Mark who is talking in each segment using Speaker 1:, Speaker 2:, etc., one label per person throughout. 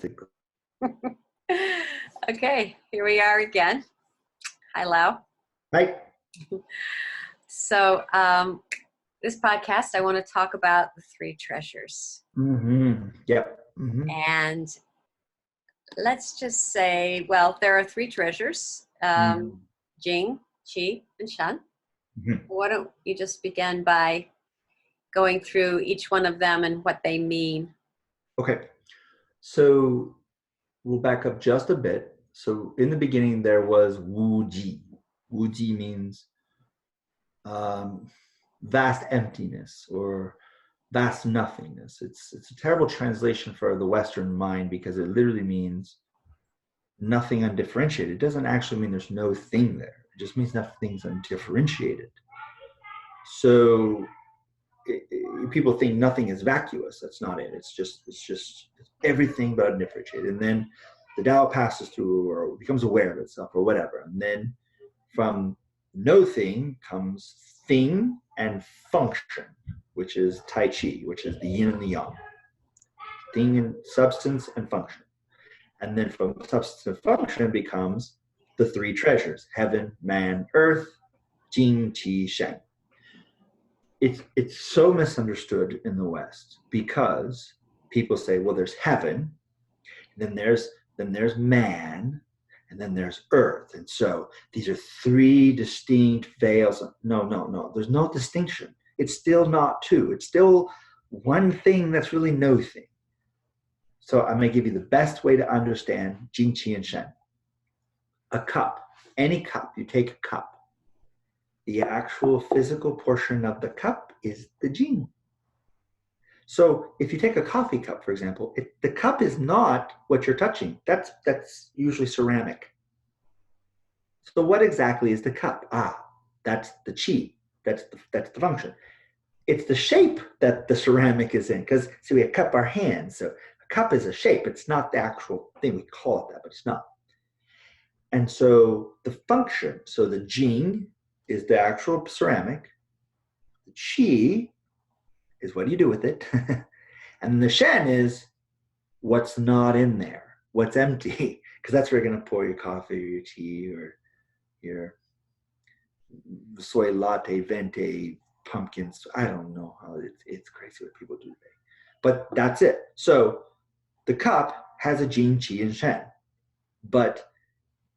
Speaker 1: signal.
Speaker 2: Okay, here we are again. Hi, Lao.
Speaker 1: Right.
Speaker 2: So this podcast, I want to talk about the three treasures.
Speaker 1: Yep.
Speaker 2: And let's just say, well, there are three treasures, Jing, Qi, and Shen. Why don't you just begin by going through each one of them and what they mean?
Speaker 1: Okay. So we'll back up just a bit. So in the beginning, there was Wu Ji. Wu Ji means vast emptiness or vast nothingness. It's a terrible translation for the Western mind because it literally means nothing undifferentiated. It doesn't actually mean there's no thing there. It just means nothing's undifferentiated. So people think nothing is vacuous. That's not it. It's just everything but undifferentiated. And then the Tao passes through or becomes aware of itself or whatever. And then from no thing comes thing and function, which is Tai Chi, which is the yin and the yang. Thing and substance and function. And then from substance and function becomes the three treasures: heaven, man, earth, Jing, Qi, Shen. It's so misunderstood in the West because people say, well, there's heaven, then there's man, and then there's earth. And so these are three distinct veils. No. There's no distinction. It's still not two. It's still one thing that's really no thing. So I'm going to give you the best way to understand Jing, Qi, and Shen. A cup, any cup, you take a cup. The actual physical portion of the cup is the Jing. So if you take a coffee cup, for example, the cup is not what you're touching. That's usually ceramic. So what exactly is the cup? That's the Qi. That's the function. It's the shape that the ceramic is in. Because see, we cup our hands. So a cup is a shape. It's not the actual thing. We call it that, but it's not. And so the function, so the Jing is the actual ceramic. The Qi is what do you do with it. And the Shen is what's not in there, what's empty. Because that's where you're going to pour your coffee or your tea or your soy latte, venti, pumpkins. I don't know how it's crazy what people do today. But that's it. So the cup has a Jing, Qi, and Shen. But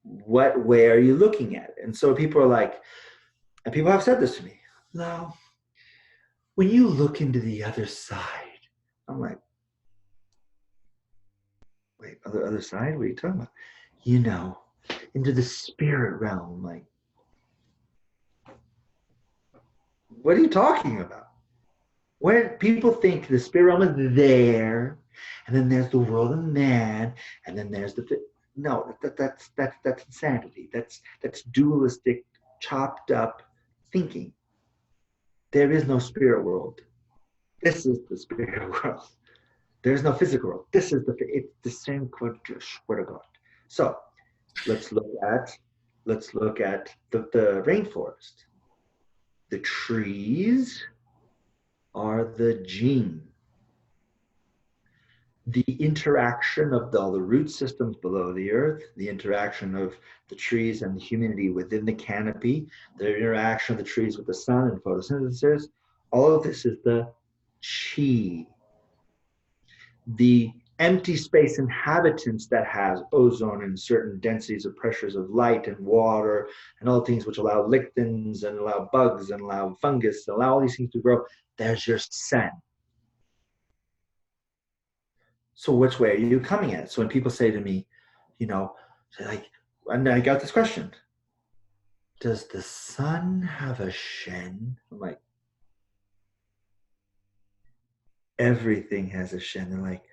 Speaker 1: what way are you looking at it? And so people are like, and people have said this to me, Lao, when you look into the other side, I'm like, wait, other side? What are you talking about? You know, into the spirit realm. Like, what are you talking about? Where people think the spirit realm is there, and then there's the world of man, and then there's no, that's insanity. That's dualistic, chopped up thinking. There is no spirit world. This is the spirit world. There's no physical world. It's the same word of God. So let's look at the rainforest. The trees are the Jing. The interaction of all the root systems below the earth, the interaction of the trees and the humidity within the canopy, the interaction of the trees with the sun and photosynthesis, all of this is the Qi. The empty space inhabitants that has ozone and certain densities of pressures of light and water and all things which allow lichens and allow bugs and allow fungus and allow all these things to grow, there's your Sen. So which way are you coming at it? So when people say to me, and I got this question, does the sun have a Shen? I'm like, everything has a Shen. They're like,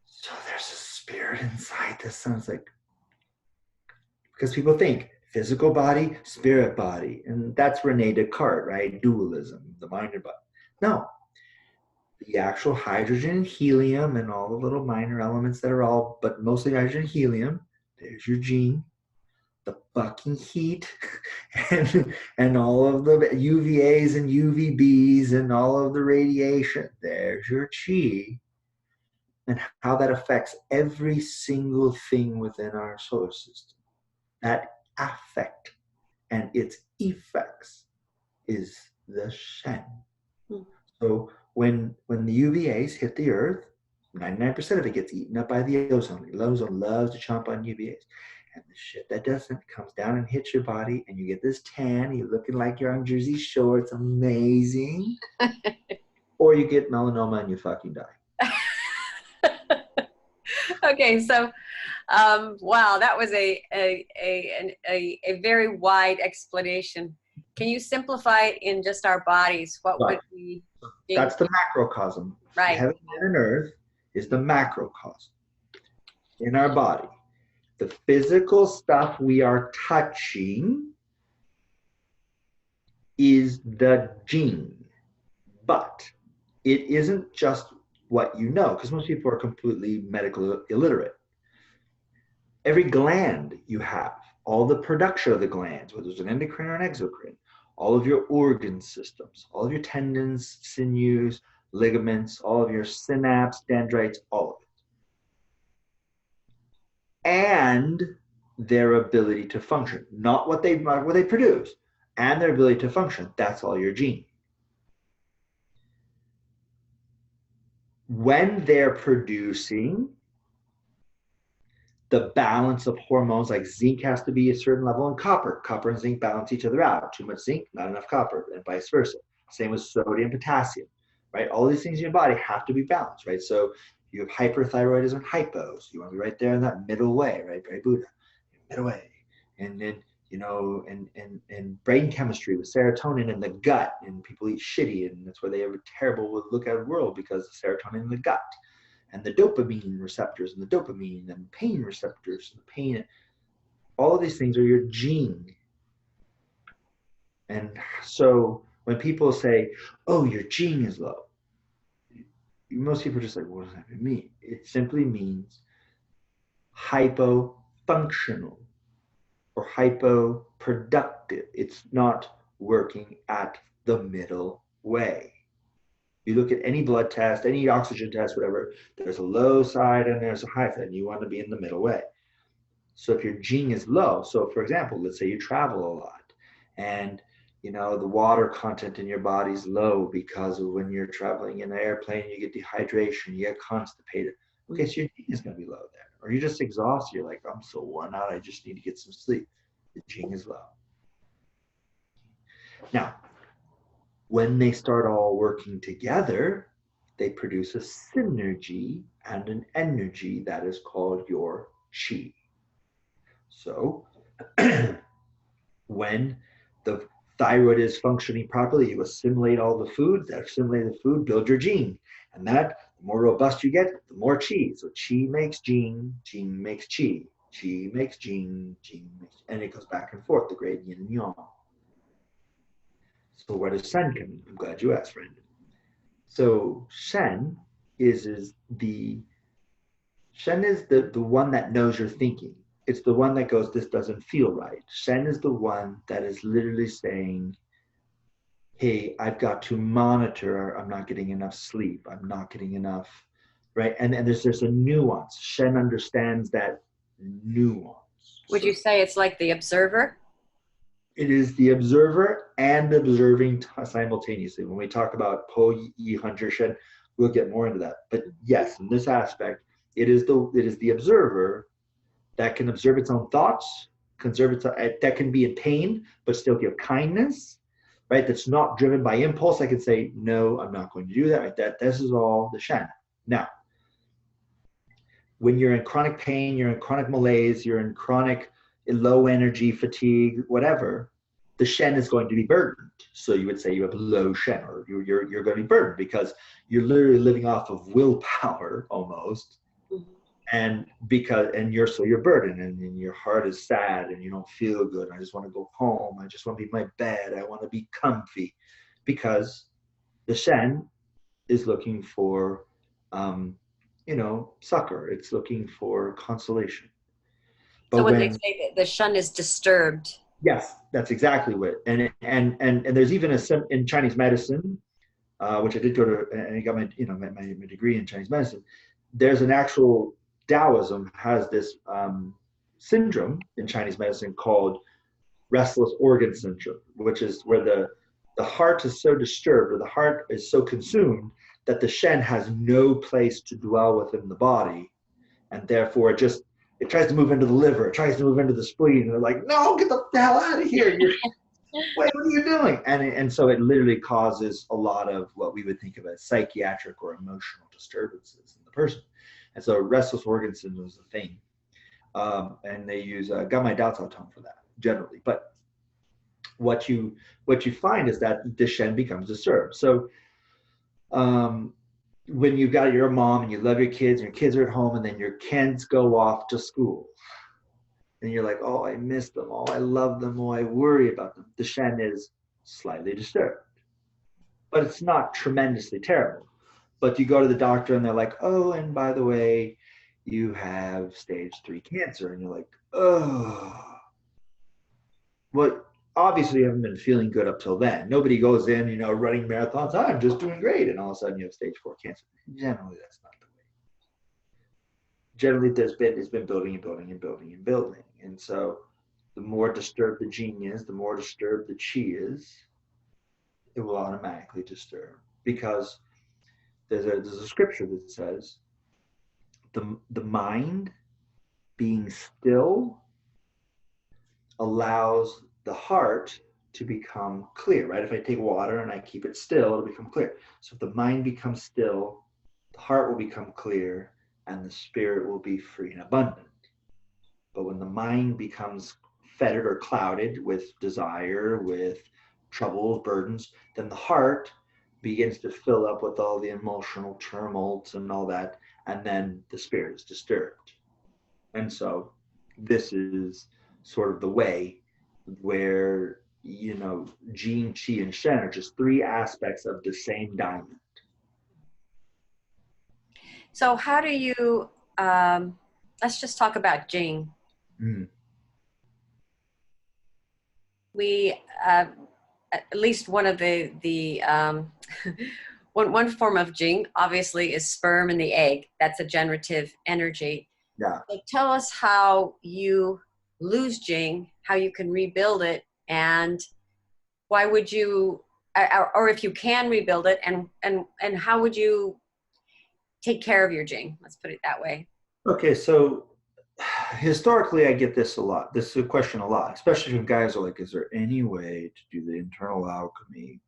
Speaker 1: so there's a spirit inside the sun. It's like, because people think physical body, spirit body. And that's Rene Descartes, right? Dualism, the mind and body. No. The actual hydrogen and helium and all the little minor elements that are all, but mostly hydrogen and helium. There's your Jing, the fucking heat, and all of the UVAs and UVBs and all of the radiation. There's your Qi. and how that affects every single thing within our solar system. That affect and its effects is the Shen.
Speaker 2: Hmm.
Speaker 1: So when the UVAs hit the Earth, 99% of it gets eaten up by the ozone. The ozone loves to chomp on UVAs. And the shit that doesn't comes down and hits your body, and you get this tan, you're looking like you're on Jersey Shore. It's amazing. Or you get melanoma and you fucking die.
Speaker 2: Okay, so wow, that was a very wide explanation. Can you simplify it in just our bodies? What would we be?
Speaker 1: That's the macrocosm.
Speaker 2: Right.
Speaker 1: Heaven and earth is the macrocosm in our body. The physical stuff we are touching is the gene, but it isn't just what you know, because most people are completely medical illiterate. Every gland you have, all the production of the glands, whether it's an endocrine or an exocrine, all of your organ systems, all of your tendons, sinews, ligaments, all of your synapse, dendrites, all of it. And their ability to function, not what they produce, and their ability to function. That's all your gene. When they're producing, the balance of hormones, like zinc has to be a certain level, and copper and zinc balance each other out. Too much zinc, not enough copper, and vice versa. Same with sodium, potassium, right? All these things in your body have to be balanced, right? So you have hyperthyroidism and hypos. You want to be right there in that middle way, right? Very Buddha, middle way. And then, you know, and brain chemistry with serotonin in the gut, and people eat shitty, and that's why they have a terrible look at the world, because of serotonin in the gut. And the dopamine receptors and the dopamine and pain receptors and the pain, all of these things are your gene. And so when people say, oh, your gene is low, most people are just like, what does that mean? It simply means hypofunctional or hypoproductive. It's not working at the middle way. You look at any blood test, any oxygen test, whatever, there's a low side and there's a high side, and you want to be in the middle way. So if your gene is low, so for example, let's say you travel a lot, and you know the water content in your body is low because of when you're traveling in an airplane, you get dehydration, you get constipated. Okay, so your gene is going to be low there. Or you're just exhausted, you're like, I'm so worn out, I just need to get some sleep. The gene is low. Now, when they start all working together, they produce a synergy and an energy that is called your chi. So when the thyroid is functioning properly, you assimilate all the food, that assimilated food builds your gene. And that, the more robust you get, the more chi. So chi makes gene makes chi. Chi makes gene makes, and it goes back and forth, the great yin and yang. So where does Shen come in? I'm glad you asked, friend. So Shen is the one that knows you're thinking. It's the one that goes, this doesn't feel right. Shen is the one that is literally saying, hey, I've got to monitor, I'm not getting enough sleep, I'm not getting enough, right? And there's a nuance. Shen understands that nuance.
Speaker 2: Would you say it's like the observer?
Speaker 1: It is the observer and observing simultaneously. When we talk about Po Yi Hunter Shen, we'll get more into that. But yes, in this aspect, it is the observer that can observe its own thoughts, that can be in pain, but still give kindness, right? That's not driven by impulse. I can say, no, I'm not going to do that. Right? This is all the Shen. Now, when you're in chronic pain, you're in chronic malaise, you're in chronic low energy, fatigue, whatever, the Shen is going to be burdened. So you would say you have low Shen, or you're going to be burdened because you're literally living off of willpower almost. And you're burdened, and your heart is sad, and you don't feel good. I just want to go home. I just want to be in my bed. I want to be comfy, because the Shen is looking for, succor. It's looking for consolation.
Speaker 2: But so when they say that the Shen is disturbed.
Speaker 1: Yes, that's exactly what. And there's even in Chinese medicine, which I did go to, and I got my degree in Chinese medicine. there's an actual Taoism has this syndrome in Chinese medicine called restless organ syndrome, which is where the heart is so disturbed or the heart is so consumed that the Shen has no place to dwell within the body, and therefore it tries to move into the liver, it tries to move into the spleen, and they're like, no, get the hell out of here! Wait, what are you doing? And so it literally causes a lot of what we would think of as psychiatric or emotional disturbances in the person. And so restless organ syndrome is a thing. And they use gamma Dao tone for that generally. But what you find is that the Shen becomes disturbed. So when you've got your mom and you love your kids and your kids are at home and then your kids go off to school and you're like, oh, I miss them, oh, I love them, oh, I worry about them. The Shen is slightly disturbed, but it's not tremendously terrible. But you go to the doctor and they're like, oh, and by the way, you have stage 3 cancer. And you're like, oh. Well, obviously you haven't been feeling good up till then. Nobody goes in, running marathons, oh, I'm just doing great. And all of a sudden you have stage 4 cancer. Generally, that's not the way. Generally, it's been building and building and building and building. And so the more disturbed the gene is, the more disturbed the qi is, it will automatically disturb. Because there's a scripture that says, the mind being still allows the heart to become clear, right? If I take water and I keep it still, it'll become clear. So if the mind becomes still, the heart will become clear and the spirit will be free and abundant. But when the mind becomes fettered or clouded with desire, with troubles, burdens, then the heart begins to fill up with all the emotional tumult and all that, and then the spirit is disturbed. And so this is sort of the way where, Jing, Qi, and Shen are just 3 aspects of the same diamond.
Speaker 2: So how do you, let's just talk about Jing. We, at least one of the one form of Jing obviously is sperm and the egg. That's a generative energy.
Speaker 1: Yeah.
Speaker 2: So tell us how you lose Jing, how you can rebuild it, and why would you, or if you can rebuild it, and how would you take care of your Jing? Let's put it that way.
Speaker 1: Okay, so historically, I get this question a lot, especially when guys are like, is there any way to do the internal alchemy,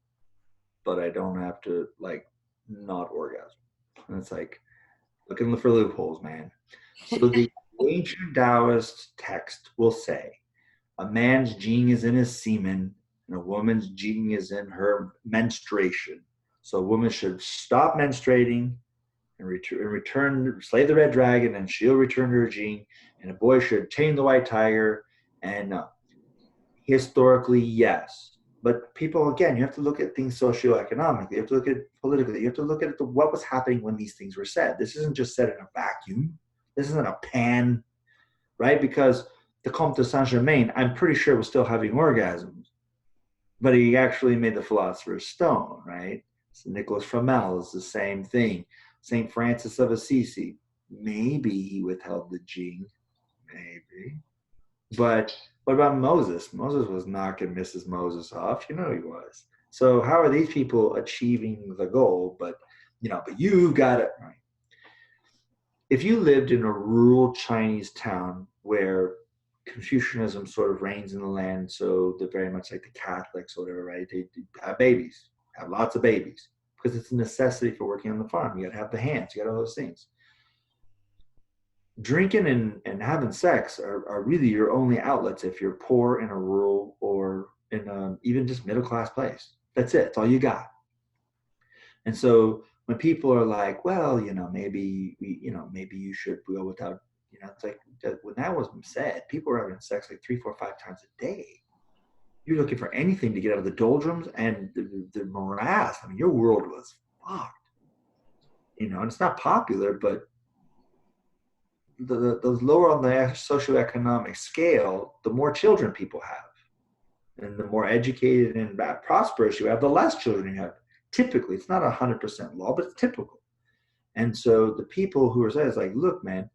Speaker 1: but I don't have to, not orgasm? And it's like, looking for loopholes, man. So the ancient Taoist text will say, a man's Jing is in his semen, and a woman's Jing is in her menstruation. So a woman should stop menstruating and return, slay the red dragon, and she'll return to her Jing. And a boy should tame the white tiger. And historically, yes. But people, again, you have to look at things socioeconomically. You have to look at it politically. You have to look at what was happening when these things were said. This isn't just said in a vacuum. This isn't a pan, right? Because the Comte de Saint-Germain, I'm pretty sure, was still having orgasms. But he actually made the Philosopher's Stone, right? So Nicholas Flamel is the same thing. St. Francis of Assisi, maybe he withheld the Jing, maybe. But what about Moses? Moses was knocking Mrs. Moses off. He was. So how are these people achieving the goal? But you've got it. Right? If you lived in a rural Chinese town where Confucianism sort of reigns in the land, so they're very much like the Catholics or whatever, right? They have babies, have lots of babies, because it's a necessity for working on the farm. You got to have the hands, you got all those things. Drinking and having sex are really your only outlets if you're poor in a rural or in even just middle-class place. That's it. That's all you got. And so when people are like, well, maybe you should go without, it's like, when that was said, people were having sex like 3, 4, 5 times a day. You're looking for anything to get out of the doldrums and the morass. I mean, your world was fucked. And it's not popular, but the lower on the socioeconomic scale, the more children people have. And the more educated and prosperous you have, the less children you have. Typically, it's not 100% law, but it's typical. And so the people who are saying, it's like, look, man,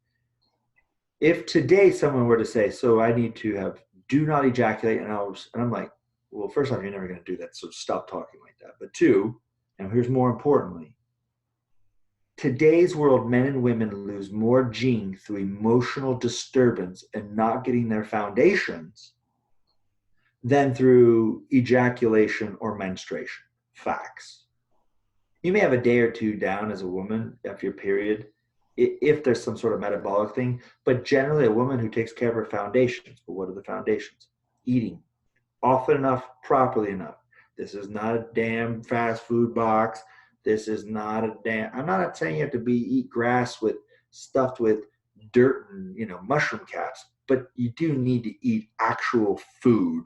Speaker 1: if today someone were to say, so I need to have, do not ejaculate, and I'm like, well, first off, you're never going to do that, so stop talking like that. But two, and here's more importantly, today's world, men and women lose more jing through emotional disturbance and not getting their foundations than through ejaculation or menstruation. Facts. You may have a day or two down as a woman after your period, if there's some sort of metabolic thing, but generally a woman who takes care of her foundations. But what are the foundations? Eating often enough, properly enough. This is not a damn fast food box. This is not a damn, I'm not saying you have to eat grass stuffed with dirt and, mushroom caps, but you do need to eat actual food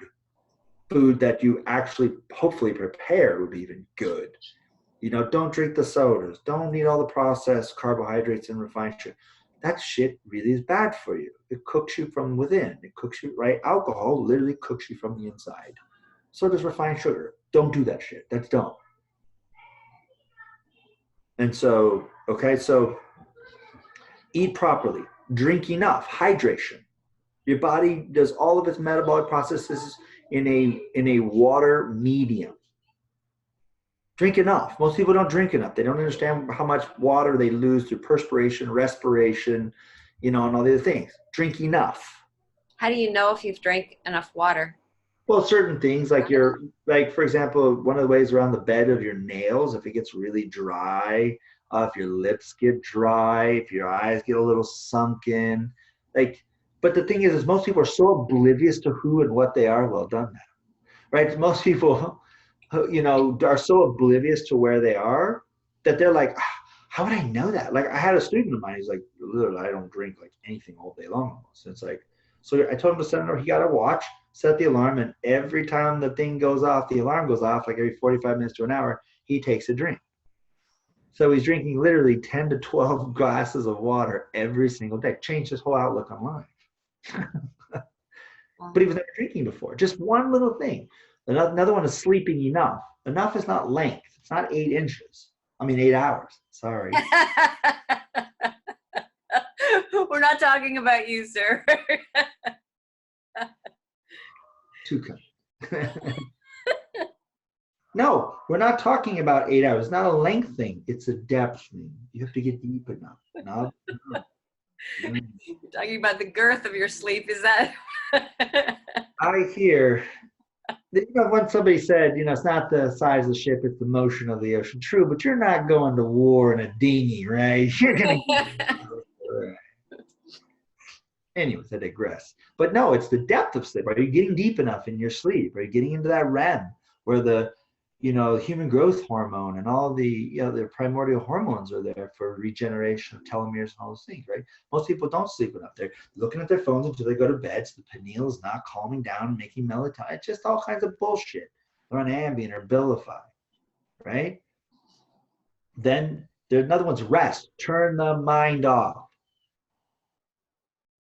Speaker 1: that you actually hopefully prepare would be even good. Don't drink the sodas. Don't eat all the processed carbohydrates and refined sugar. That shit really is bad for you. It cooks you from within. It cooks you, right? Alcohol literally cooks you from the inside. So does refined sugar. Don't do that shit. That's dumb. And so, okay, so eat properly. Drink enough. Hydration. Your body does all of its metabolic processes in a water medium. Drink enough. Most people don't drink enough. They don't understand how much water they lose through perspiration, respiration, and all the other things. Drink enough.
Speaker 2: How do you know if you've drank enough water?
Speaker 1: Well, certain things like for example, one of the ways around the bed of your nails, if it gets really dry, if your lips get dry, if your eyes get a little sunken, but the thing is most people are so oblivious to who and what they are. Well done, madam. Right? Most people, are so oblivious to where they are that they're like, how would I know that? Like I had a student of mine, he's like, literally, I don't drink like anything all day long. So it's like, so I told him to set he got a watch, set the alarm, and every time the thing goes off, the alarm goes off, like every 45 minutes to an hour, he takes a drink. So he's drinking literally 10 to 12 glasses of water every single day. Changed his whole outlook on life. But he was never drinking before. Just one little thing. Another one is sleeping enough. Enough is not length. It's not 8 inches. 8 hours. Sorry.
Speaker 2: We're not talking about you, sir.
Speaker 1: Too kind. No, we're not talking about 8 hours. It's not a length thing. It's a depth thing. You have to get deep enough. No.
Speaker 2: You're talking about the girth of your sleep. Is that?
Speaker 1: I hear. When somebody said, it's not the size of the ship, it's the motion of the ocean. True, but you're not going to war in a dinghy, right? You're going to. Anyways, I digress. But no, it's the depth of sleep. Are you getting deep enough in your sleep? Are you getting into that REM where the human growth hormone and all the the primordial hormones are there for regeneration of telomeres and all those things, right? Most people don't sleep enough. They're looking at their phones until they go to bed, so the pineal is not calming down, making melatonin. It's just all kinds of bullshit. They're on Ambien or Abilify, right? Then there's another one's rest. Turn the mind off.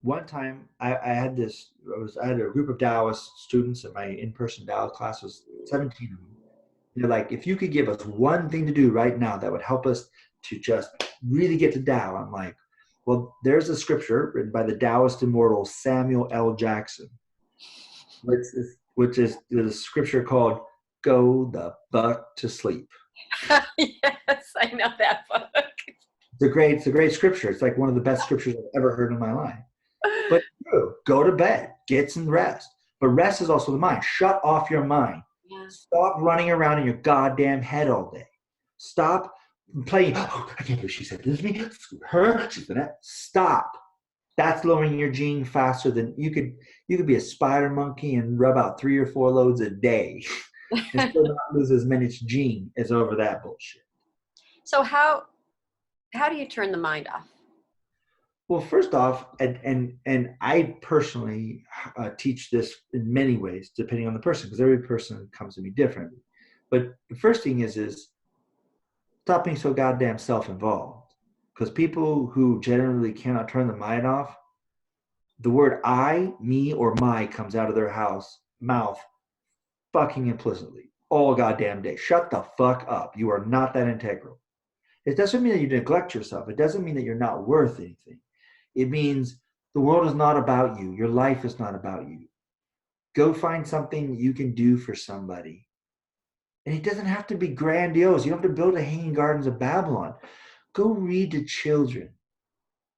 Speaker 1: One time I had a group of Taoist students at my in-person Tao class. Was 17 of them. They're like, if you could give us one thing to do right now that would help us to just really get to Tao. I'm like, well, there's a scripture written by the Taoist immortal Samuel L. Jackson, which is the scripture called "Go the Fuck to Sleep."
Speaker 2: Yes, I know that book.
Speaker 1: It's a great scripture. It's like one of the best scriptures I've ever heard in my life. But go to bed, get some rest. But rest is also the mind. Shut off your mind. Yeah. Stop running around in your goddamn head all day. Stop playing. Oh, I can't believe she said this to me. Her, she's gonna stop. That's lowering your gene faster than you could be a spider monkey and rub out 3 or 4 loads a day and still not lose as many gene as over that bullshit.
Speaker 2: So how do you turn the mind off?
Speaker 1: Well, first off, and I personally teach this in many ways, depending on the person, because every person comes to me different. But the first thing is stop being so goddamn self-involved. Because people who generally cannot turn the mind off, the word I, me, or my comes out of their mouth fucking implicitly all goddamn day. Shut the fuck up. You are not that integral. It doesn't mean that you neglect yourself. It doesn't mean that you're not worth anything. It means the world is not about you. Your life is not about you. Go find something you can do for somebody. And it doesn't have to be grandiose. You don't have to build a Hanging Gardens of Babylon. Go read to children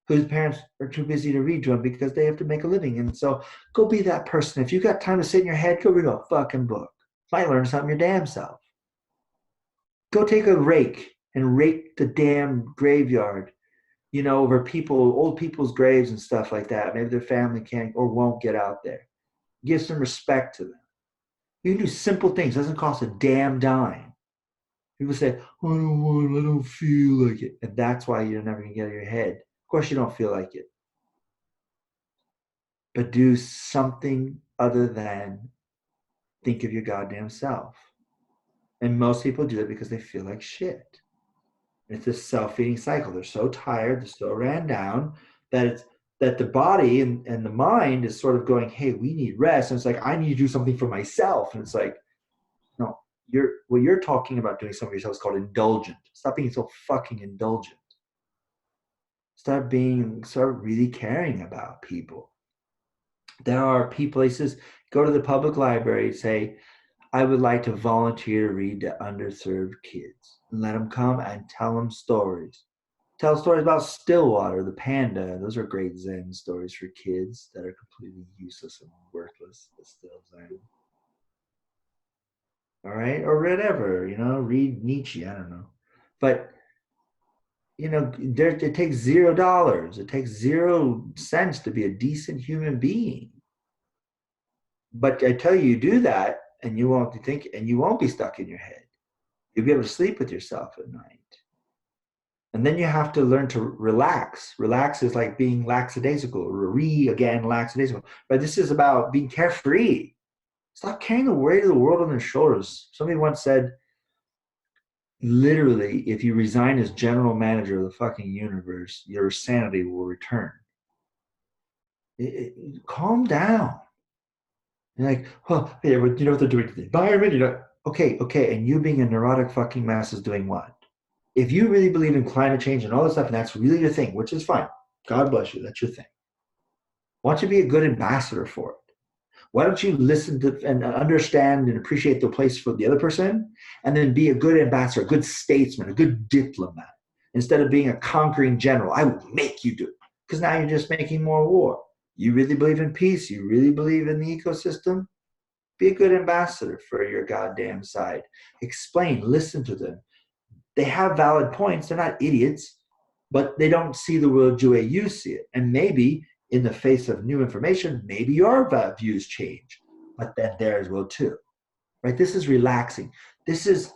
Speaker 1: whose parents are too busy to read to them because they have to make a living. And so go be that person. If you got time to sit in your head, go read a fucking book. Might learn something your damn self. Go take a rake and rake the damn graveyard, over old people's graves and stuff like that. Maybe their family can't or won't get out there. Give some respect to them. You can do simple things. It doesn't cost a damn dime. People say, I don't feel like it. And that's why you're never going to get out of your head. Of course you don't feel like it. But do something other than think of your goddamn self. And most people do it because they feel like shit. It's a self-feeding cycle. They're so tired, they're so ran down that the body and the mind is sort of going, hey, we need rest. And it's like, I need to do something for myself. And it's like, no, what you're talking about doing something for yourself is called indulgent. Stop being so fucking indulgent. Start really caring about people. There are places, go to the public library, say, I would like to volunteer to read to underserved kids. And let them come and tell them stories. Tell stories about Stillwater, the panda. Those are great Zen stories for kids that are completely useless and worthless, but still Zen. All right? Or whatever, read Nietzsche, I don't know. But, it takes $0. It takes 0 cents to be a decent human being. But I tell you do that, and you won't be stuck in your head. You'll be able to sleep with yourself at night. And then you have to learn to relax. Relax is like being lackadaisical, lackadaisical. But this is about being carefree. Stop carrying the weight of the world on your shoulders. Somebody once said, literally, if you resign as general manager of the fucking universe, your sanity will return. Calm down. You're like, well, yeah, but you know what they're doing to the environment? Okay. And you being a neurotic fucking mess is doing what? If you really believe in climate change and all this stuff, and that's really your thing, which is fine. God bless you. That's your thing. Why don't you be a good ambassador for it? Why don't you listen to and understand and appreciate the place for the other person, and then be a good ambassador, a good statesman, a good diplomat, instead of being a conquering general? I will make you do it, because now you're just making more war. You really believe in peace? You really believe in the ecosystem? Be a good ambassador for your goddamn side. Explain, listen to them. They have valid points. They're not idiots, but they don't see the world the way you see it. And maybe in the face of new information, maybe your views change, but then theirs will too. Right? This is relaxing. This is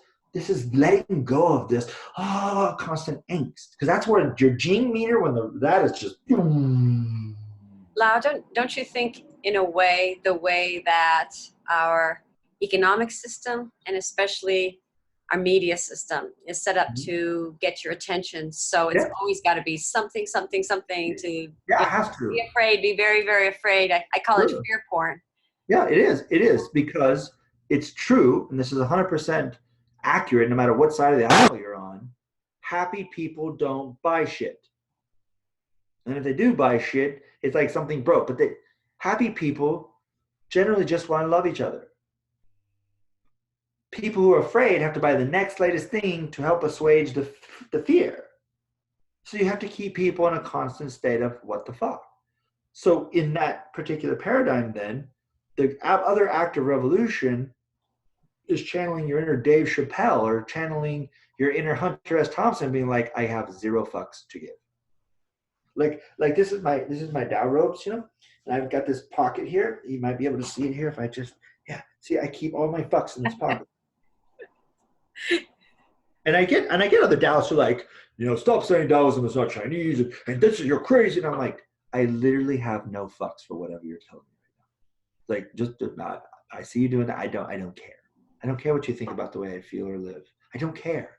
Speaker 1: letting go of this constant angst, because that's where your gene meter, that is just.
Speaker 2: Lao, don't you think, in a way, the way that our economic system and especially our media system is set up to get your attention, so it's always got to be something to
Speaker 1: it has to
Speaker 2: be afraid, be very, very afraid. I call it fear porn.
Speaker 1: Yeah, it is because it's true, and this is 100% accurate no matter what side of the aisle you're on. Happy people don't buy shit. And if they do buy shit, it's like something broke. But happy people generally just want to love each other. People who are afraid have to buy the next latest thing to help assuage the fear. So you have to keep people in a constant state of what the fuck. So in that particular paradigm, then, the other act of revolution is channeling your inner Dave Chappelle, or channeling your inner Hunter S. Thompson, being like, I have 0 fucks to give. Like this is my Tao robes, and I've got this pocket here. You might be able to see it here if I just, see, I keep all my fucks in this pocket. And I get other Taoists who are like, stop saying Taoism is not Chinese, and this is, you're crazy. And I'm like, I literally have no fucks for whatever you're telling me right now. Like, just not. I see you doing that. I don't care. I don't care what you think about the way I feel or live. I don't care.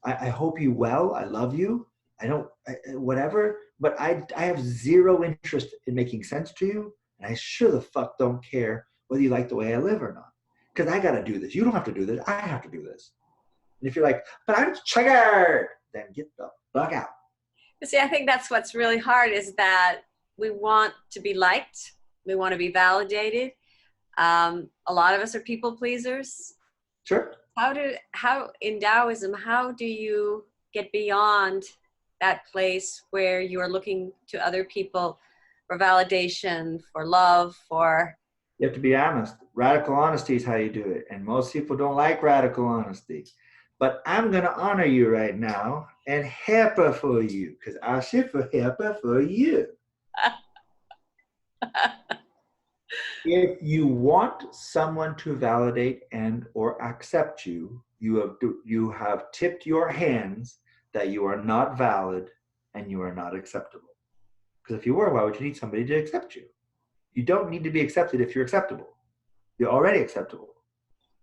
Speaker 1: I hope you well. I love you. Whatever. But I have 0 interest in making sense to you, and I sure the fuck don't care whether you like the way I live or not. Because I got to do this. You don't have to do this. I have to do this. And if you're like, but I'm triggered, then get the fuck out.
Speaker 2: See, I think that's what's really hard is that we want to be liked. We want to be validated. A lot of us are people pleasers.
Speaker 1: Sure.
Speaker 2: How in Taoism, how do you get beyond that place where you are looking to other people for validation, for love, for...
Speaker 1: You have to be honest. Radical honesty is how you do it. And most people don't like radical honesty. But I'm going to honor you right now and help for you, because I should help for you. If you want someone to validate and or accept you, you have tipped your hands that you are not valid and you are not acceptable. Because if you were, why would you need somebody to accept you? You don't need to be accepted if you're acceptable. You're already acceptable.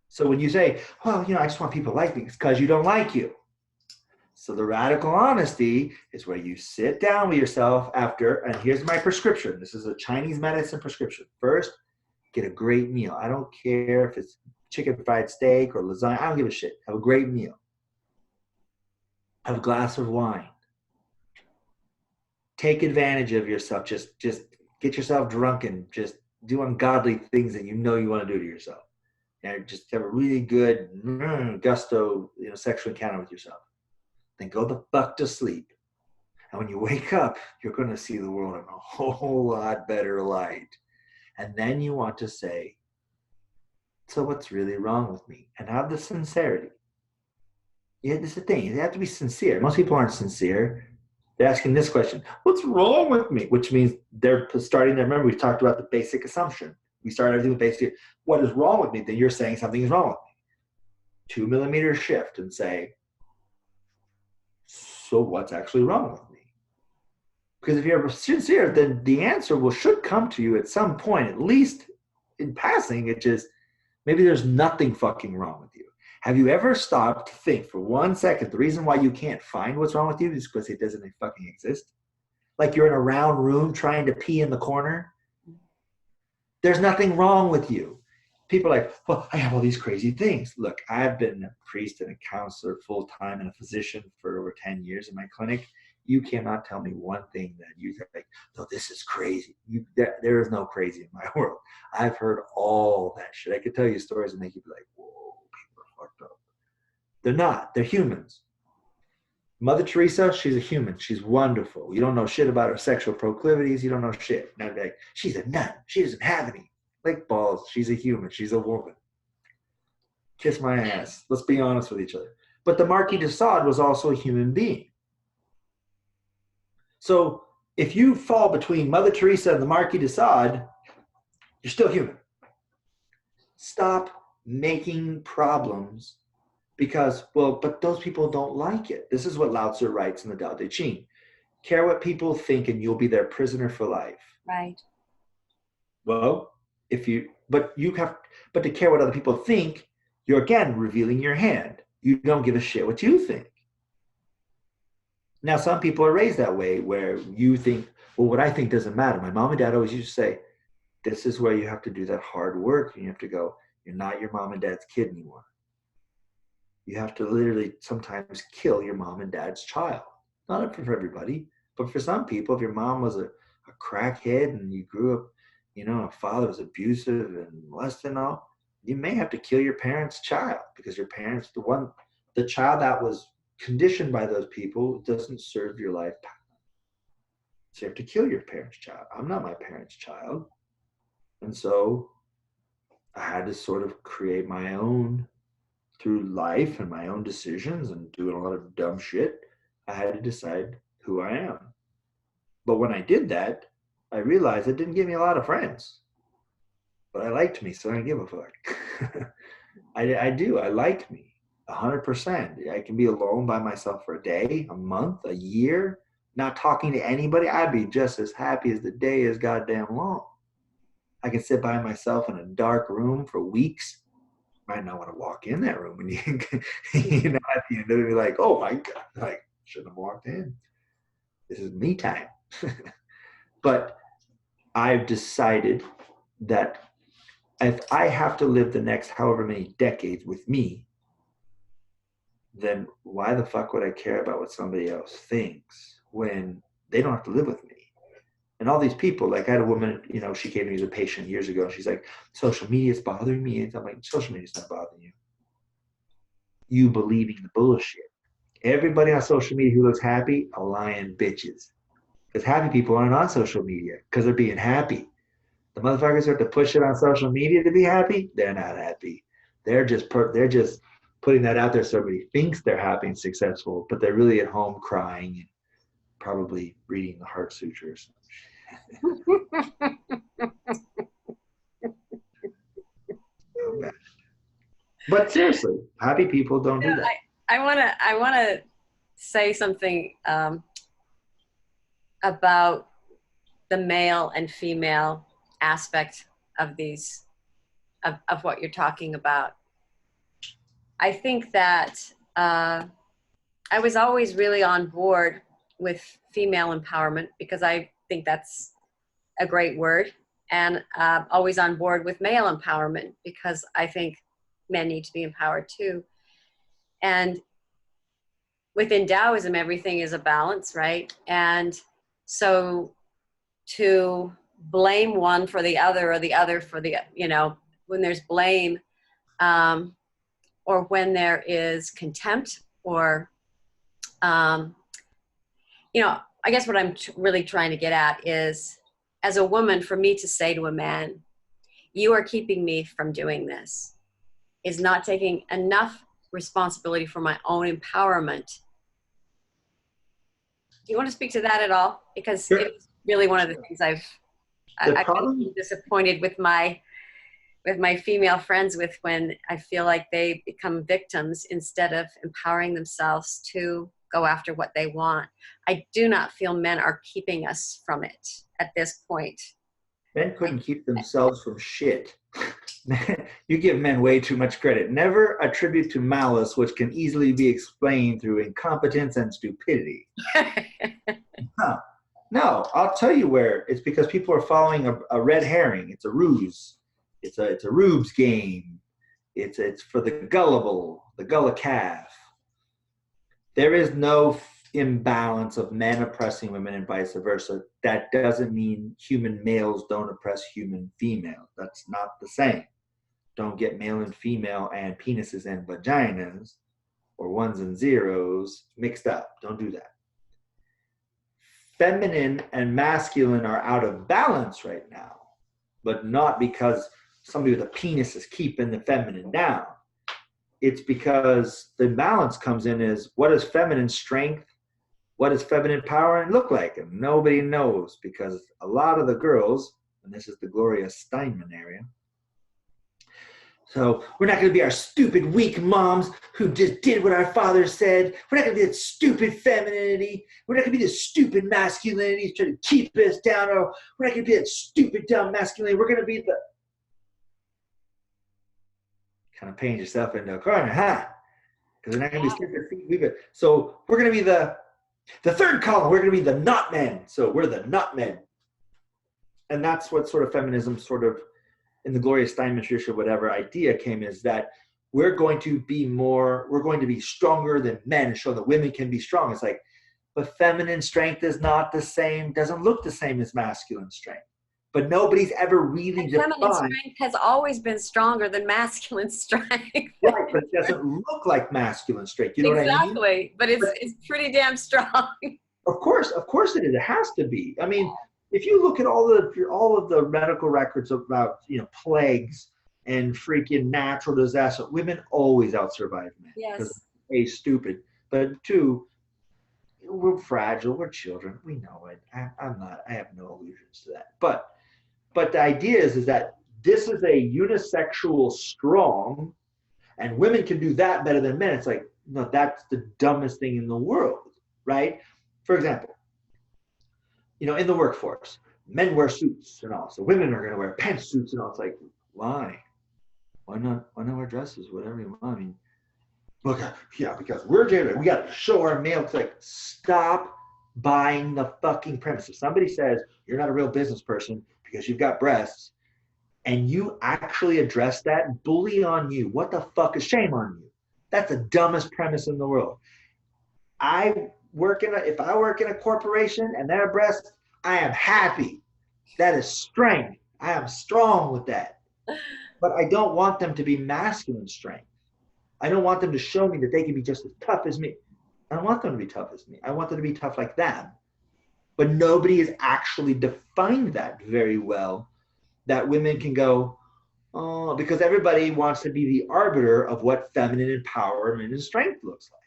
Speaker 1: So when you say, well, I just want people to like me, it's because you don't like you. So the radical honesty is where you sit down with yourself after, and here's my prescription. This is a Chinese medicine prescription. First, get a great meal. I don't care if it's chicken fried steak or lasagna. I don't give a shit. Have a great meal. Have a glass of wine. Take advantage of yourself. Just get yourself drunk and just do ungodly things that you want to do to yourself. And just have a really good gusto, sexual encounter with yourself. Then go the fuck to sleep. And when you wake up, you're going to see the world in a whole lot better light. And then you want to say, so what's really wrong with me? And have the sincerity. Yeah, this is the thing. You have to be sincere. Most people aren't sincere. They're asking this question, what's wrong with me? Which means they're starting to remember, we talked about the basic assumption. We started everything with basic, what is wrong with me? Then you're saying something is wrong with me. 2 millimeter shift and say, so what's actually wrong with me? Because if you're sincere, then the answer should come to you at some point, at least in passing. It just, maybe there's nothing fucking wrong with you. Have you ever stopped to think for 1 second, the reason why you can't find what's wrong with you is because it doesn't fucking exist? Like you're in a round room trying to pee in the corner. There's nothing wrong with you. People are like, well, I have all these crazy things. Look, I've been a priest and a counselor full-time and a physician for over 10 years in my clinic. You cannot tell me one thing that you think, no, this is crazy. There is no crazy in my world. I've heard all that shit. I could tell you stories and make you be like, whoa, people are fucked up. They're not. They're humans. Mother Teresa, she's a human. She's wonderful. You don't know shit about her sexual proclivities. You don't know shit. Now be like, she's a nun. She doesn't have any. Like balls. She's a human. She's a woman. Kiss my ass. Let's be honest with each other. But the Marquis de Sade was also a human being. So if you fall between Mother Teresa and the Marquis de Sade, you're still human. Stop making problems because, but those people don't like it. This is what Lao Tzu writes in the Tao Te Ching. Care what people think and you'll be their prisoner for life.
Speaker 2: Right.
Speaker 1: Well, but to care what other people think, you're again revealing your hand. You don't give a shit what you think. Now, some people are raised that way where you think, well, what I think doesn't matter. My mom and dad always used to say, this is where you have to do that hard work. And you have to go, you're not your mom and dad's kid anymore. You have to literally sometimes kill your mom and dad's child. Not for everybody, but for some people, if your mom was a crackhead and you grew up, a father was abusive and molested and all, you may have to kill your parents' child because your parents, the child that was conditioned by those people doesn't serve your life path. So you have to kill your parents' child. I'm not my parents' child. And so I had to sort of create my own through life and my own decisions and doing a lot of dumb shit. I had to decide who I am. But when I did that, I realized it didn't give me a lot of friends. But I liked me, so I don't give a fuck. I do. I like me 100%. I can be alone by myself for a day, a month, a year, not talking to anybody. I'd be just as happy as the day is goddamn long. I can sit by myself in a dark room for weeks. Might not want to walk in that room, and at the end of it, be like, oh my God, like, shouldn't have walked in. This is me time. But I've decided that if I have to live the next however many decades with me, then why the fuck would I care about what somebody else thinks when they don't have to live with me? And all these people, like I had a woman, you know, she came to me as a patient years ago, and she's like, social media is bothering me. And I'm like, social media is not bothering you. You believing the bullshit. Everybody on social media who looks happy are lying bitches. Because happy people aren't on social media because they're being happy. The motherfuckers who have to push it on social media to be happy, they're not happy. They're just putting that out there so everybody thinks they're happy and successful, but they're really at home crying and probably reading the Heart Sutras. But seriously, happy people don't do that.
Speaker 2: I wanna say something about the male and female aspect of these of what you're talking about. I think that I was always really on board with female empowerment because I think that's a great word, and always on board with male empowerment because I think men need to be empowered too. And within Taoism, everything is a balance, right? And so to blame one for the other or the other for the, you know, when there's blame or when there is contempt or, you know, I guess what I'm really trying to get at is, as a woman, for me to say to a man, you are keeping me from doing this, is not taking enough responsibility for my own empowerment. Do you want to speak to that at all? Because sure. It's really one of the things I've been disappointed with my female friends with, when I feel like they become victims instead of empowering themselves to go after what they want. I do not feel men are keeping us from it at this point.
Speaker 1: Men couldn't keep themselves from shit. You give men way too much credit. Never attribute to malice, which can easily be explained through incompetence and stupidity. No, I'll tell you where. It's because people are following a red herring. It's a ruse. It's a rubes game. It's for the gullible, the gullah calf. There is no imbalance of men oppressing women and vice versa. That doesn't mean human males don't oppress human females. That's not the same. Don't get male and female and penises and vaginas or ones and zeros mixed up. Don't do that. Feminine and masculine are out of balance right now, but not because somebody with a penis is keeping the feminine down. It's because the balance comes in is, what is feminine strength? What does feminine power look like? And nobody knows, because a lot of the girls, and this is the Gloria Steinman area, so we're not going to be our stupid, weak moms who just did what our father said. We're not going to be that stupid femininity. We're not going to be the stupid masculinity trying to keep us down. Or we're not going to be that stupid, dumb masculinity. We're going to be the... Kind of paint yourself into a corner, huh? Because we're not going to be stupid. So we're going to be the third column. We're going to be the not men. So we're the not men. And that's what sort of feminism sort of, in the Gloria Steinman tradition, whatever idea came, is that we're going to be stronger than men and show that women can be strong. It's like, but feminine strength is not the same, doesn't look the same as masculine strength. But nobody's ever really defined.
Speaker 2: Feminine strength has always been stronger than masculine strength.
Speaker 1: Right, but it doesn't look like masculine strength. You know
Speaker 2: exactly,
Speaker 1: what I mean?
Speaker 2: But it's pretty damn strong.
Speaker 1: Of course it is. It has to be. I mean, if you look at all of the medical records about, you know, plagues and freaking natural disaster, women always outsurvive men.
Speaker 2: Yes.
Speaker 1: Because A, stupid, but two, we're fragile. We're children. We know it. I have no illusions to that. But the idea is that this is a unisexual strong, and women can do that better than men. It's like, no, that's the dumbest thing in the world, right? For example, you know, in the workforce, men wear suits and all, so women are going to wear pantsuits and all. It's like, why? Why not wear dresses? Whatever you want. I mean, look, yeah, because we're gender. We got to show our male. It's like, stop buying the fucking premise. If somebody says you're not a real business person because you've got breasts, and you actually address that, bully on you. What the fuck is shame on you? That's the dumbest premise in the world. If I work in a corporation and they're breasts, I am happy. That is strength. I am strong with that. But I don't want them to be masculine strength. I don't want them to show me that they can be just as tough as me. I don't want them to be tough as me. I want them to be tough like them. But nobody has actually defined that very well, that women can go, oh, because everybody wants to be the arbiter of what feminine empowerment and strength looks like.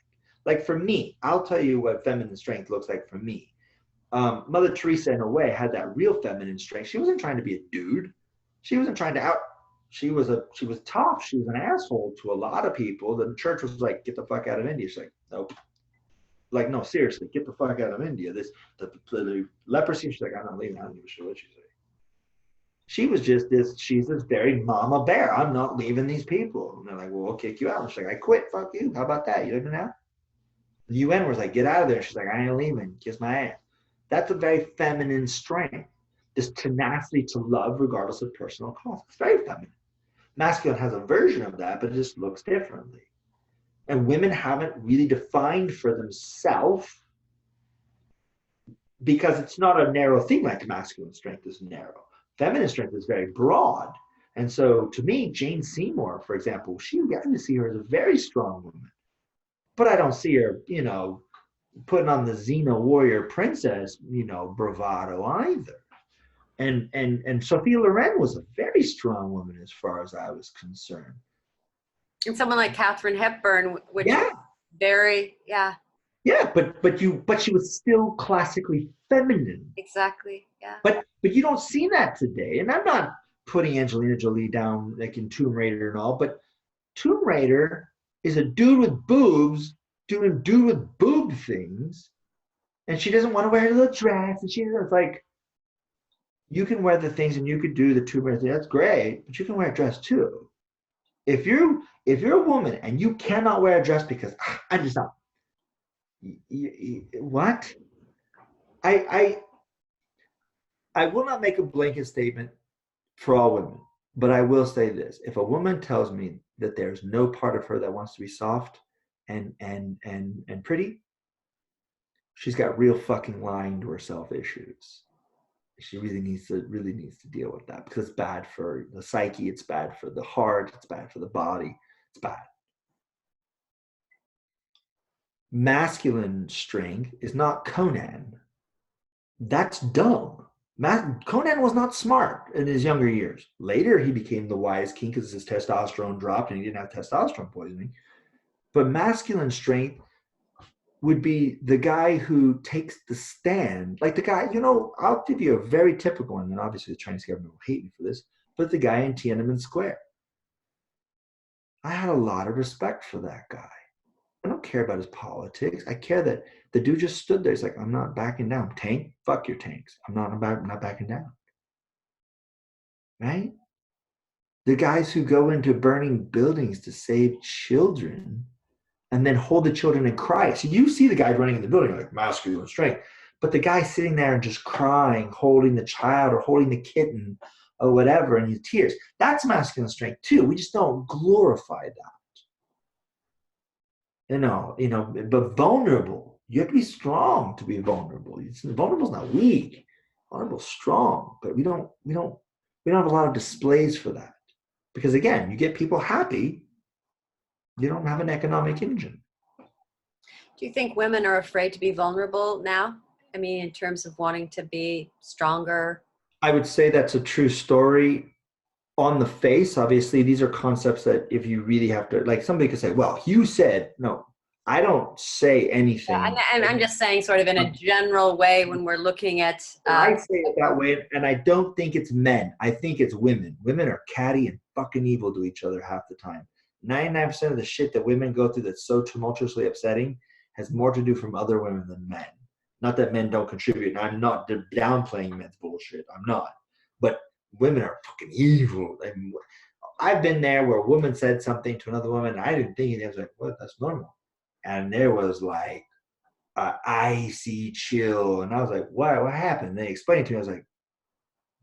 Speaker 1: Like for me, I'll tell you what feminine strength looks like for me. Mother Teresa, in a way, had that real feminine strength. She wasn't trying to be a dude. She wasn't trying to out. She was tough. She was an asshole to a lot of people. The church was like, get the fuck out of India. She's like, nope. Like, no, seriously, get the fuck out of India. The leprosy. She's like, I'm not leaving. I don't give a shit what you say. She was just she's this very mama bear. I'm not leaving these people. And they're like, well, we'll kick you out. And she's like, I quit. Fuck you. How about that? You leaving now? The UN was like, get out of there. She's like, I ain't leaving. Kiss my ass. That's a very feminine strength. This tenacity to love regardless of personal cost. It's very feminine. Masculine has a version of that, but it just looks differently. And women haven't really defined for themselves, because it's not a narrow thing like masculine strength is narrow. Feminine strength is very broad. And so to me, Jane Seymour, for example, I can see her as a very strong woman. But I don't see her, putting on the Xena warrior princess, bravado either. And Sophia Loren was a very strong woman as far as I was concerned.
Speaker 2: And someone like Katharine Hepburn, which is very,
Speaker 1: Yeah, but she was still classically feminine.
Speaker 2: Exactly. Yeah.
Speaker 1: But you don't see that today. And I'm not putting Angelina Jolie down like in Tomb Raider and all, but Tomb Raider is a dude with boobs doing dude with boob things, and she doesn't want to wear a little dress, and it's like, you can wear the things and you could do the Tomb Raider thing. That's great, but you can wear a dress too. If you're a woman and you cannot wear a dress because I'm just not. What? I will not make a blanket statement for all women, but I will say this: if a woman tells me that there's no part of her that wants to be soft and pretty, she's got real fucking lying to herself issues. She really needs to deal with that, because it's bad for the psyche, it's bad for the heart, it's bad for the body, it's bad. Masculine strength is not Conan. That's dumb. Conan was not smart in his younger years. Later, he became the wise king because his testosterone dropped and he didn't have testosterone poisoning. But masculine strength would be the guy who takes the stand. Like the guy, I'll give you a very typical one, and obviously the Chinese government will hate me for this, but the guy in Tiananmen Square. I had a lot of respect for that guy. I don't care about his politics. I care that the dude just stood there. He's like, I'm not backing down. Tank, fuck your tanks. I'm not backing down. Right? The guys who go into burning buildings to save children and then hold the children and cry. So you see the guy running in the building like masculine strength, but the guy sitting there and just crying, holding the child or holding the kitten or whatever, and his tears. That's masculine strength too. We just don't glorify that. But vulnerable. You have to be strong to be vulnerable. Vulnerable is not weak. Vulnerable is strong, but we don't have a lot of displays for that, because again, you get people happy. You don't have an economic engine.
Speaker 2: Do you think women are afraid to be vulnerable now? I mean, in terms of wanting to be stronger?
Speaker 1: I would say that's a true story. On the face, obviously, these are concepts that if you really have to, like somebody could say, well, you said, no, I don't say anything.
Speaker 2: Yeah, and I'm just saying sort of in a general way when we're looking at...
Speaker 1: I say it that way, and I don't think it's men. I think it's women. Women are catty and fucking evil to each other half the time. 99% of the shit that women go through that's so tumultuously upsetting has more to do from other women than men. Not that men don't contribute. And I'm not downplaying men's bullshit. I'm not. But women are fucking evil. And I've been there where a woman said something to another woman, and I didn't think it. I was like, what? That's normal. And there was like icy chill. And I was like, what happened? And they explained it to me. I was like,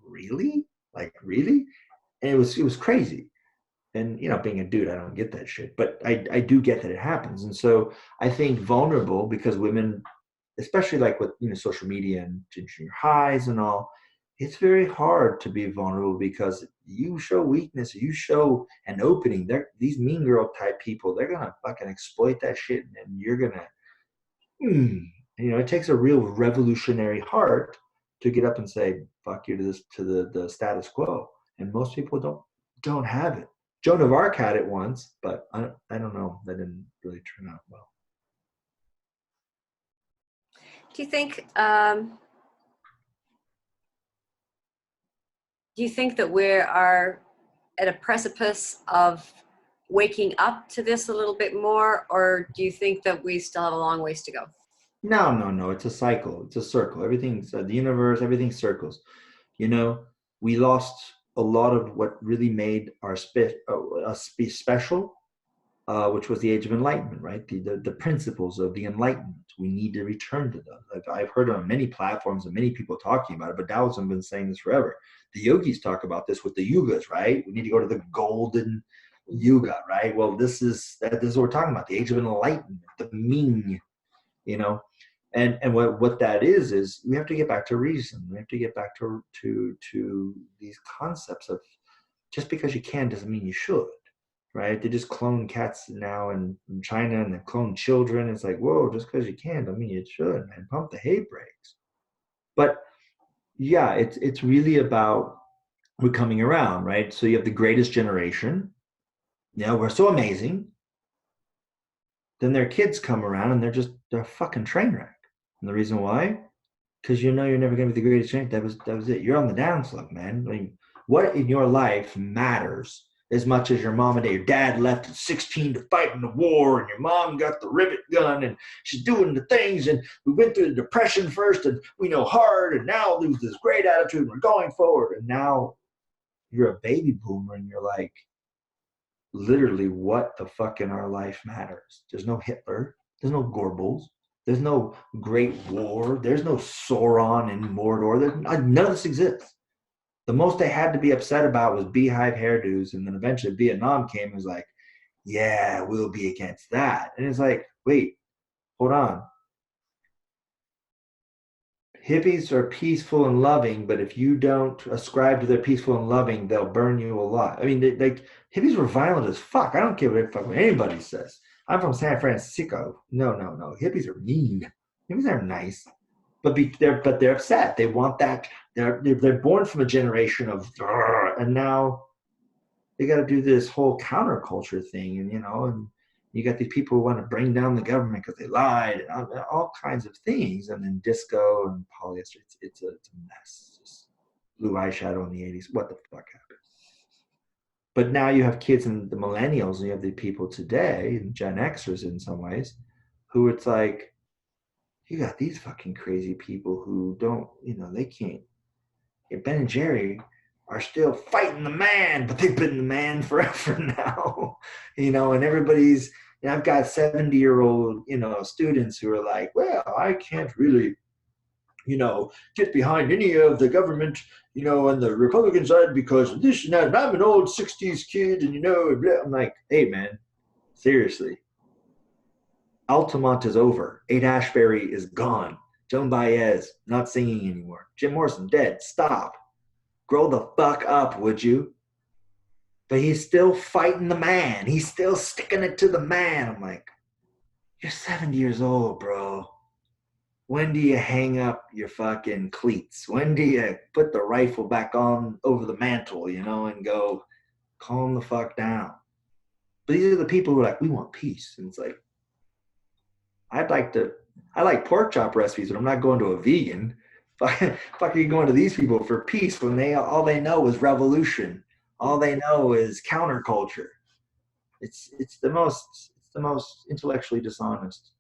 Speaker 1: really? Like, really? And it was crazy. And, you know, being a dude, I don't get that shit, but I do get that it happens. And so I think vulnerable, because women, especially like with, you know, social media and junior highs and all, it's very hard to be vulnerable because you show weakness, you show an opening. These mean girl type people, they're gonna fucking exploit that shit, and you're gonna, you know, it takes a real revolutionary heart to get up and say fuck you to this, to the status quo. And most people don't have it. Joan of Arc had it once, but I don't know. That didn't really turn out well.
Speaker 2: Do you think that we are at a precipice of waking up to this a little bit more, or do you think that we still have a long ways to go?
Speaker 1: No. It's a cycle. It's a circle. Everything's the universe. Everything circles. You know, we lost a lot of what really made us be special, which was the Age of Enlightenment, right? The principles of the Enlightenment. We need to return to those. I've heard on many platforms and many people talking about it, but Taoism has been saying this forever. The yogis talk about this with the yugas, right? We need to go to the golden yuga, right? Well, this is what we're talking about, the Age of Enlightenment, the Ming, you know. And what that is we have to get back to reason. We have to get back to these concepts of, just because you can doesn't mean you should, right? They just clone cats now in China, and they clone children. It's like, whoa, just because you can don't mean you should, man. Pump the hay brakes. But yeah, it's really about, we're coming around, right? So you have the greatest generation. Yeah, we're so amazing. Then their kids come around and they're a fucking train wreck. And the reason why? Because you know you're never going to be the greatest champ. That was it. You're on the downslope, man. I mean, what in your life matters as much as your mom and dad? Your dad left at 16 to fight in the war, and your mom got the rivet gun, and she's doing the things, and we went through the depression first, and we know hard, and now there's this great attitude, and we're going forward. And now you're a baby boomer, and you're like, literally, what the fuck in our life matters? There's no Hitler. There's no Goebbels. There's no Great War. There's no Sauron in Mordor. None of this exists. The most they had to be upset about was beehive hairdos, and then eventually Vietnam came and was like, yeah, we'll be against that. And it's like, wait, hold on. Hippies are peaceful and loving, but if you don't ascribe to their peaceful and loving, they'll burn you alive. I mean, hippies were violent as fuck. I don't give a fuck what anybody says. I'm from San Francisco. No. Hippies are mean. Hippies are nice, but they're upset. They want that. They're born from a generation of, and now they got to do this whole counterculture thing, and and you got these people who want to bring down the government because they lied, and all kinds of things, and then disco and polyester. It's a mess. Just blue eyeshadow in the 80s. What the fuck happened? But now you have kids and the millennials, and you have the people today, and Gen Xers in some ways, who it's like, you got these fucking crazy people who don't, they can't. Ben and Jerry are still fighting the man, but they've been the man forever now, and everybody's, I've got 70-year-old, students who are like, well, I can't really, get behind any of the government, on the Republican side because of this and that. And I'm an old 60s kid, and, I'm like, hey, man, seriously. Altamont is over. Haight-Ashbury is gone. Joan Baez not singing anymore. Jim Morrison dead. Stop. Grow the fuck up, would you? But he's still fighting the man. He's still sticking it to the man. I'm like, you're 70 years old, bro. When do you hang up your fucking cleats? When do you put the rifle back on over the mantle, and go, calm the fuck down? But these are the people who are like, we want peace. And it's like, I like pork chop recipes, but I'm not going to a vegan. Fuck are you going to these people for peace when all they know is revolution? All they know is counterculture. It's the most intellectually dishonest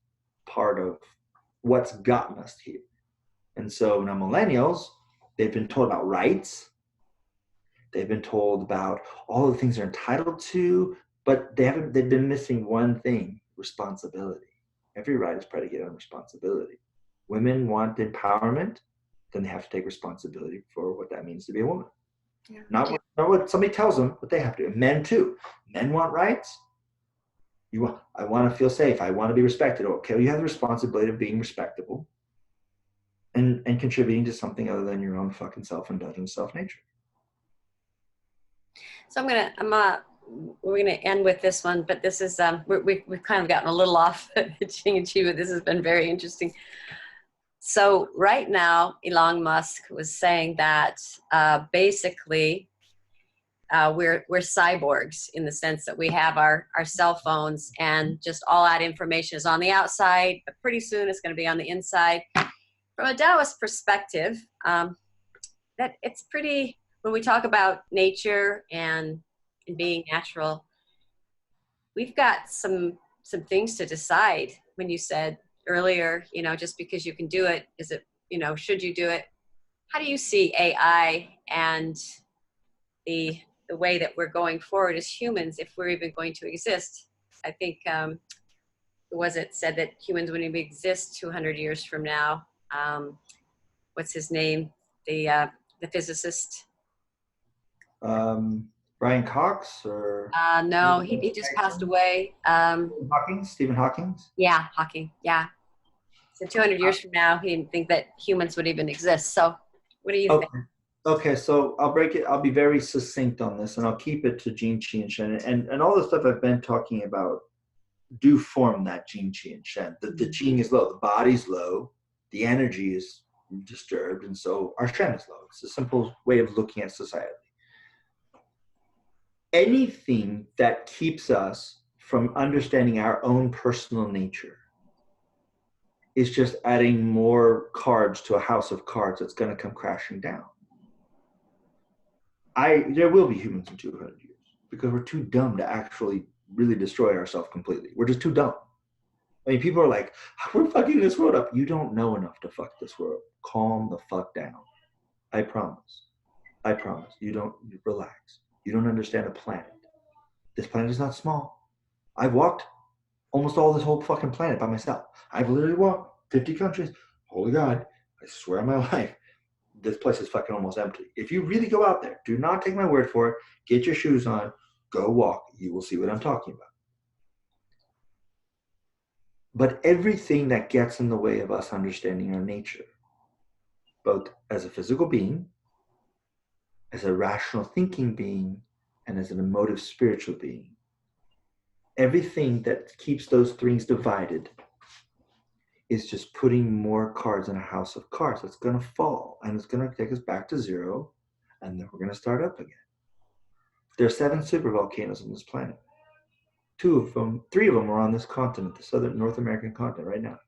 Speaker 1: part of what's gotten us here. And so now millennials, they've been told about rights. They've been told about all the things they're entitled to, but they've been missing one thing: responsibility. Every right is predicated on responsibility. Women want empowerment, then they have to take responsibility for what that means to be a woman.
Speaker 2: Yeah.
Speaker 1: Not what somebody tells them, but they have to. Men too. Men want rights. I want to feel safe. I want to be respected. Okay, you have the responsibility of being respectable and contributing to something other than your own fucking self-indulgent self-nature.
Speaker 2: So we're gonna end with this one, but this is we've kind of gotten a little off Jing and Chi, but this has been very interesting. So right now, Elon Musk was saying that basically we're cyborgs in the sense that we have our cell phones, and just all that information is on the outside, but pretty soon it's going to be on the inside. From a Taoist perspective, that it's pretty, when we talk about nature and being natural, we've got some things to decide. When you said earlier, just because you can do it, is it, should you do it? How do you see AI and the way that we're going forward as humans, if we're even going to exist? I think, who was it said that humans wouldn't even exist 200 years from now? What's his name? The physicist.
Speaker 1: Brian Cox or
Speaker 2: no, he just passed away.
Speaker 1: Stephen Hawking.
Speaker 2: Yeah, Hawking. Yeah. So 200 years from now, he didn't think that humans would even exist. So what do you think?
Speaker 1: Okay, so I'll be very succinct on this, and I'll keep it to Jing, Qi, and Shen. And all the stuff I've been talking about do form that Jing, Qi, and Shen. The Jing is low, the body's low, the energy is disturbed, and so our Shen is low. It's a simple way of looking at society. Anything that keeps us from understanding our own personal nature is just adding more cards to a house of cards that's going to come crashing down. There will be humans in 200 years because we're too dumb to actually really destroy ourselves completely. We're just too dumb. I mean, people are like, we're fucking this world up. You don't know enough to fuck this world. Calm the fuck down. I promise. I promise. You relax. You don't understand a planet. This planet is not small. I've walked almost all this whole fucking planet by myself. I've literally walked 50 countries. Holy God, I swear on my life, this place is fucking almost empty. If you really go out there, do not take my word for it. Get your shoes on, go walk. You will see what I'm talking about. But everything that gets in the way of us understanding our nature, both as a physical being, as a rational thinking being, and as an emotive spiritual being, everything that keeps those things divided is just putting more cards in a house of cards that's going to fall, and it's going to take us back to zero, and then we're going to start up again. There are 7 supervolcanoes on this planet. 3 of them are on this continent, the southern North American continent right now.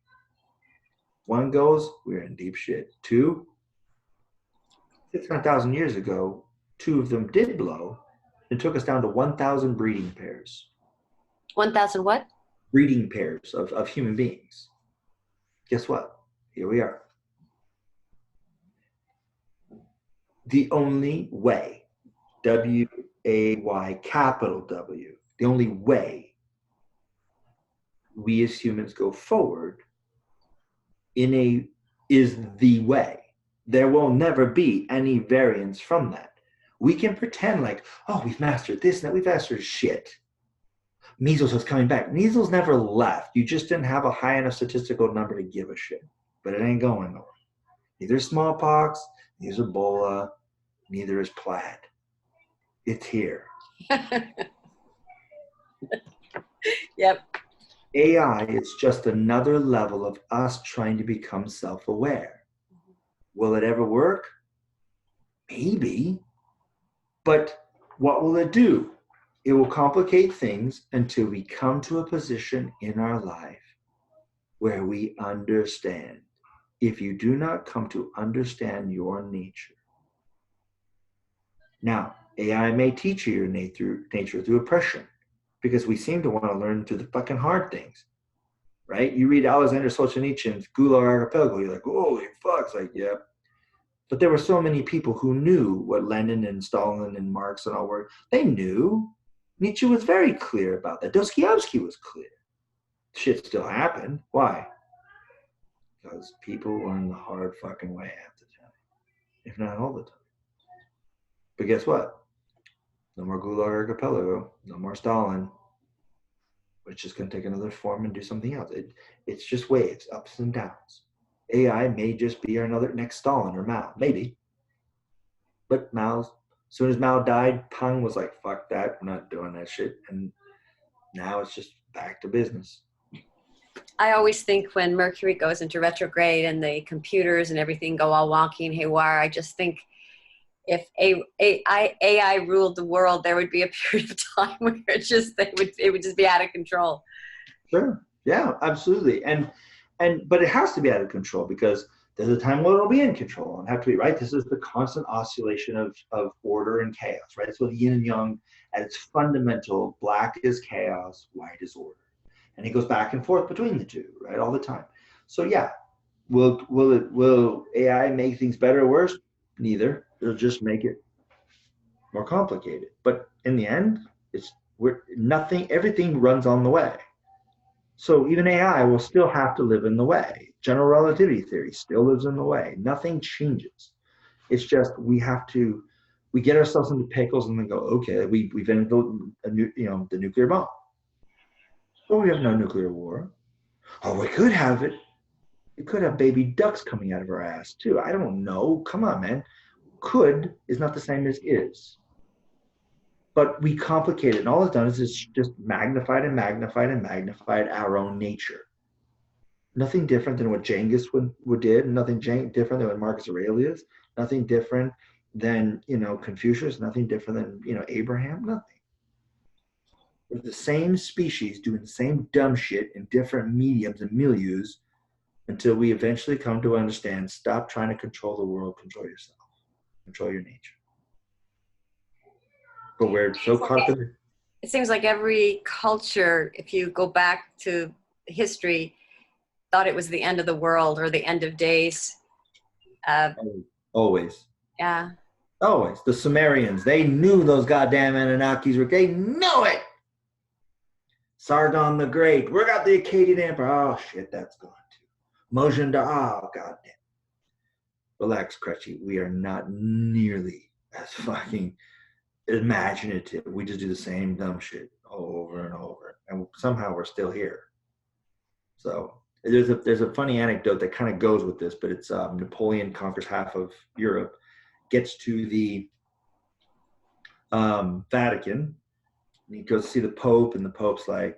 Speaker 1: 1 goes, we're in deep shit. 2, 600,000 years ago, 2 of them did blow. It took us down to 1,000 breeding pairs.
Speaker 2: 1,000 what?
Speaker 1: Breeding pairs of human beings. Guess what? Here we are. The only way, W-A-Y, capital W, the only way we as humans go forward is the way. There will never be any variance from that. We can pretend like, oh, we've mastered this and that, we've mastered shit. Measles is coming back. Measles never left. You just didn't have a high enough statistical number to give a shit. But it ain't going nowhere. Neither is smallpox, neither is Ebola, neither is plaid. It's here.
Speaker 2: Yep.
Speaker 1: AI is just another level of us trying to become self-aware. Will it ever work? Maybe. But what will it do? It will complicate things until we come to a position in our life where we understand. If you do not come to understand your nature. Now, AI may teach you your nature through oppression, because we seem to want to learn through the fucking hard things, right? You read Alexander Solzhenitsyn's Gulag Archipelago, you're like, holy fuck, it's like, yeah. But there were so many people who knew what Lenin and Stalin and Marx and all were. They knew. Nietzsche was very clear about that. Dostoevsky was clear. Shit still happened. Why? Because people learn the hard fucking way half the time, if not all the time. But guess what? No more Gulag Archipelago. No more Stalin. It's just going to take another form and do something else. It's just waves, ups and downs. AI may just be another next Stalin or Mao, maybe. But as soon as Mao died, Peng was like, fuck that, we're not doing that shit. And now it's just back to business.
Speaker 2: I always think when Mercury goes into retrograde and the computers and everything go all wonky and haywire, I just think if AI ruled the world, there would be a period of time where it would just be out of control.
Speaker 1: Sure. Yeah, absolutely. But it has to be out of control because there's a time when it'll be in control and have to be, right? This is the constant oscillation of order and chaos, right? So the yin and yang at its fundamental, black is chaos, white is order. And it goes back and forth between the two, right? All the time. So yeah, will AI make things better or worse? Neither. It'll just make it more complicated. But in the end, everything runs on the way. So even AI will still have to live in the way. General relativity theory still lives in the way. Nothing changes. It's just we get ourselves into pickles and then go, okay, we've invented the nuclear bomb. Well, we have no nuclear war. Oh, we could have it. We could have baby ducks coming out of our ass too. I don't know. Come on, man. Could is not the same as is. But we complicate it, and all it's done is it's just magnified and magnified and magnified our own nature. Nothing different than what Genghis did, nothing different than what Marcus Aurelius, nothing different than Confucius, nothing different than Abraham, nothing. We're the same species doing the same dumb shit in different mediums and milieus until we eventually come to understand, stop trying to control the world, control yourself, control your nature. But we're so caught up in it.
Speaker 2: It seems like every culture, if you go back to history, thought it was the end of the world or the end of days.
Speaker 1: Always.
Speaker 2: Yeah.
Speaker 1: Always. The Sumerians, they knew those goddamn Anunnakis they know it. Sargon the Great, we got the Akkadian Empire. Oh shit, that's gone too. Mojang, oh goddamn. Relax, Crutchy. We are not nearly as fucking imaginative. We just do the same dumb shit over and over, and somehow we're still here. So there's a funny anecdote that kind of goes with this, but it's Napoleon conquers half of Europe, gets to the Vatican, and he goes to see the Pope, and the Pope's like,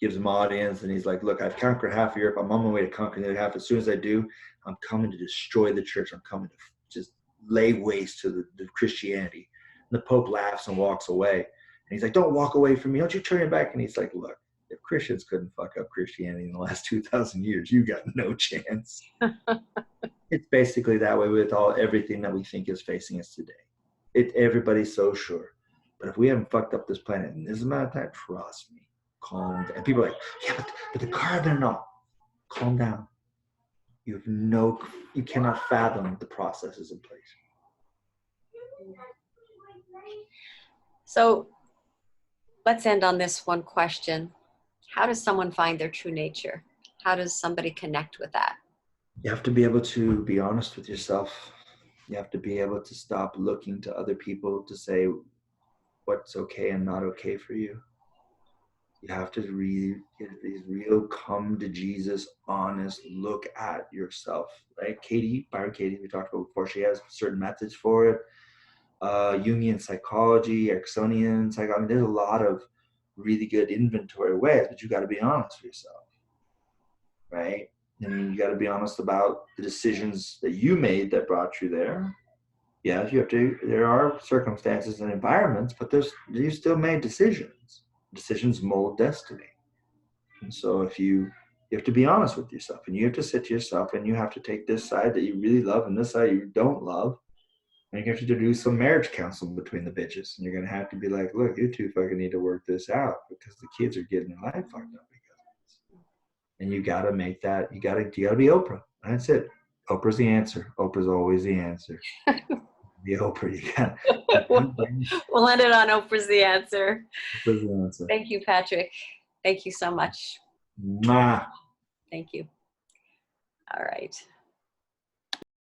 Speaker 1: gives him audience, and he's like, look, I've conquered half of Europe. I'm on my way to conquer the other half. As soon as I do, I'm coming to destroy the church. I'm coming to just lay waste to the Christianity. And the Pope laughs and walks away. And he's like, don't walk away from me. Don't you turn your back. And he's like, look, if Christians couldn't fuck up Christianity in the last 2,000 years, you got no chance. It's basically that way with everything that we think is facing us today. Everybody's so sure. But if we haven't fucked up this planet in this amount of time, trust me, calm down. And people are like, yeah, but the carbon and all. Calm down. You cannot fathom the processes in place.
Speaker 2: So let's end on this one question. How does someone find their true nature? How does somebody connect with that?
Speaker 1: You have to be able to be honest with yourself. You have to be able to stop looking to other people to say what's okay and not okay for you. You have to get these real come to Jesus, honest look at yourself, right? Byron Katie, we talked about before, she has certain methods for it. Jungian psychology, Ericksonian psychology. I mean, there's a lot of really good inventory ways, but you got to be honest with yourself, right? And you got to be honest about the decisions that you made that brought you there. Yes, there are circumstances and environments, but you still made decisions. Decisions mold destiny. And so you have to be honest with yourself, and you have to sit to yourself, and you have to take this side that you really love and this side you don't love. And you have to do some marriage counseling between the bitches. And you're going to have to be like, look, you two fucking need to work this out because the kids are getting their life fucked up because of this. And you got to make that, you got to be Oprah. That's it. Oprah's the answer. Oprah's always the answer. Be Oprah. You got
Speaker 2: We'll end it on Oprah's the answer.
Speaker 1: Oprah's the answer.
Speaker 2: Thank you, Patrick. Thank you so much.
Speaker 1: Mwah.
Speaker 2: Thank you. All right.